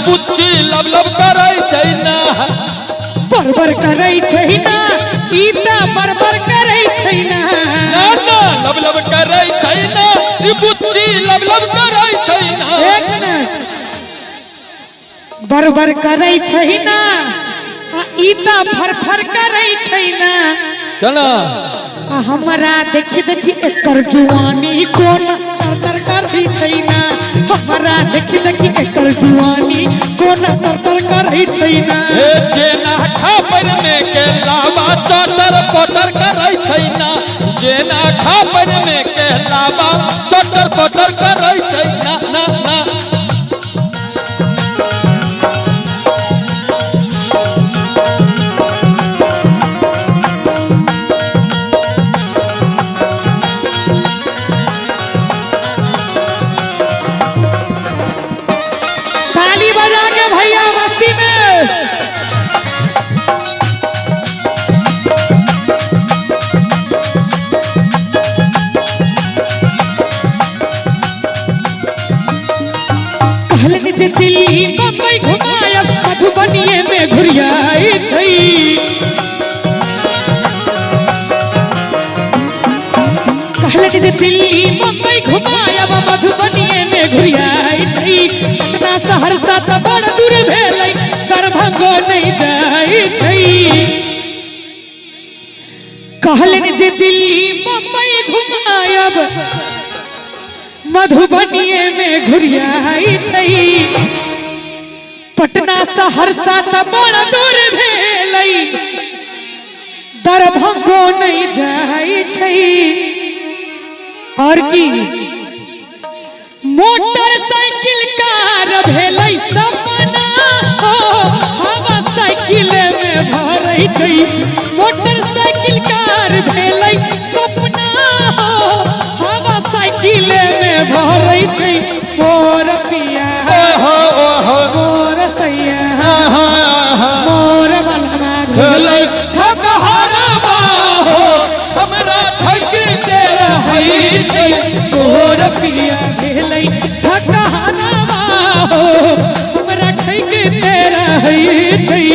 बुच्ची लब लब करे छै ना बरबर करे छै ना ईता बरबर करे छै ना ना ना लब लब करे छै ना ई बुच्ची लब लब करे छै ना एक मिनट बरबर करे छै ना आ ईता फरफर करे छै ना केना हमरा देखी देखी एकर जुआनी कोन तर करै छै ना हमरा देखी देखी एकर जुआनी कोन तर करै छै ना ए जेना खापर में के लावा चटर पटर करे छै ना जेना खापर में के लावा चटर पटर करे छै ना ना ना ताली बजा के भैया मस्ती में कहलन जे दिल्ली बम्बई घुमायब मधुबनिए में घुरियाई छै कहलन जे दिल्ली बम्बई घुमायब मधुबनिए में घुरियाई छै पटना सहरसा त बड़ दूर भेलै दरभंगो नहीं जाई छै कहलन जे दिल्ली बम्बई घुमायब मधुबनिए में घुरियाई छै पटना सहरसा त बड़ दूर भेलै दरभंगो नहीं जाई छै और की मोटरसाइकिल कार भेलै सपना हो हवा साइकिल में भरै छै मोटरसाइकिल कार भेलै सपना हो हवा साइकिल में भरै छै मोर पिया मोर सैया मोर बलमा भेलै ठकहरवा हो हमरा ठक दे रहै छै मोर पिया भेलै ठकहरवा हो हमरा ठक दे रहै छै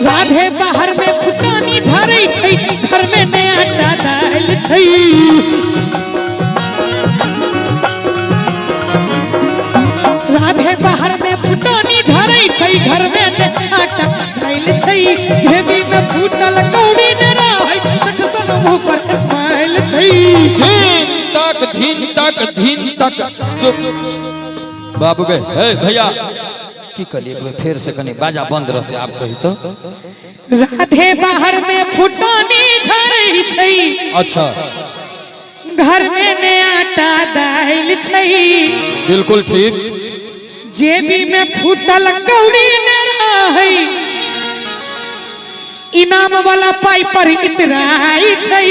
राधे बाहर में फुटानी झरै छै घर में नया दाल छै राधे बाहर में फुटानी झरै छै घर में नया दाल छै जेबी में फूटल कौड़ी न रहै सटसन मुंह पर स्माइल छै धीन तक चुप बाबू गए हे भैया की करिए फिर से कनी बाजा बंद रहते आप कही तो राधे बाहर में फुटानी झरै छै अच्छा घर में नया दाल छै बिल्कुल ठीक जेबी में फूटल कौड़ी न रहै इनाम वाला पाई पर इतराई छै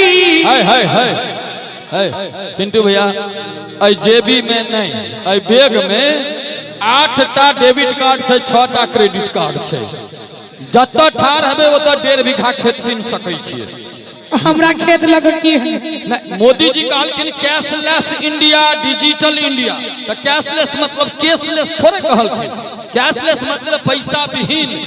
हाय हाय हाय हाय पिंटू भैया आई जेबी में नहीं आई बैग में 8टा डेबिट कार्ड छै 6टा क्रेडिट कार्ड छै जत ठार हबे ओत 1.5 बीघा खेत कीन सकै छियै हमरा खेत लग की है मोदी जी कहलखिन कैशलेस इंडिया डिजिटल इंडिया तो कैशलेस मतलब कैशलेस थोड़े कहलखिन कैशलेस मतलब पैसा विहीन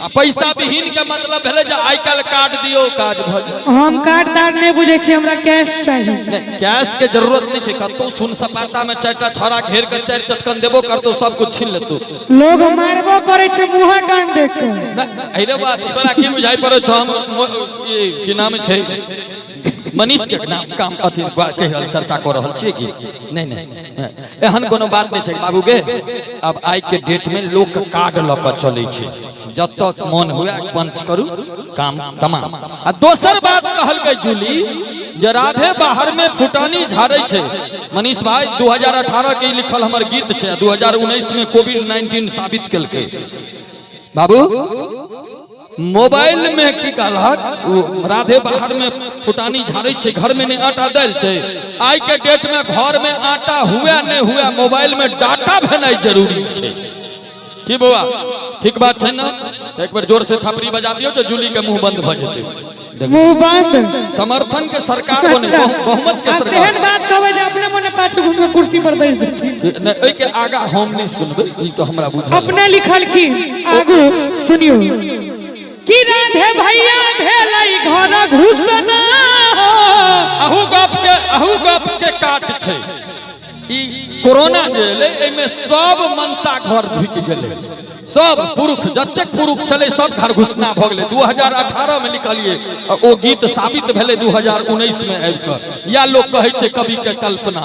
आ पैसा विहीन के मतलब भेले जे आई काल कार्ड दियो काज भ जाय हम कार्डदार नहीं बुझे छी हमरा कैश चाहिए कैश के जरूरत नहीं छै कतो सुन सपाटा में 4टा छड़ा घेर के 4 चटकन देबो करतो सब कुछ छीन लेतो लोग मारबो करे छै मुहा कान देख के अरे बात तोरा की बुझाई पड़ो छ हम की नाम छै मनीष के नाम काम अथी के चर्चा कर रहल छियै कि नहीं नहीं एहन कोनो बात नहीं छै बाबू के। अब आई के डेट में लोग कार्ड ल के चलै छै, जत मन हुए पंच करू काम तमाम। आ दोसर बात कहलकै जूली जे राधे बाहर में फुटानी झाड़ै छै। मनीष भाई 2018 के लिखल हमर गीत छै, 2019 में कोविड-19 साबित केलकै। बाबू मोबाइल में की कहलक राधे बाहर में फुटानी झाड़ै छै, घर में नहीं आटा दल छै। आई के डेट में घर में आटा हुए नहीं हुए मोबाइल में डाटा भेनाइ जरूरी छै। की बउआ ठीक बात छै ना? एक बार जोर से थपड़ी बजा दियो तो जूली के मुंह बंद भ जेतै। मुंह बंद समर्थन के सरकार बने, बहुमत के सरकार। एहन बात कहबै जे अपने मने पाछू घुस के कुर्सी पर बैठ जेथिन। ओइ के आगा हम नहीं सुनबै, ई तो हमरा बुझल। अपने लिखल की आगू सुनियो कि राधे भैया भेलै घर घुसना। अहू गप के काट छै। ई कोरोना जे एलै एमे सब मनसा घर ढुक गेलै, सब पुरुष जतेक पुरुष छलै सब घर घुसना भ गेलै। 2018 में लिखलिए ओ गीत साबित भेलै 2019 में आबि कऽ। या लोग कहै छै कवि के कल्पना।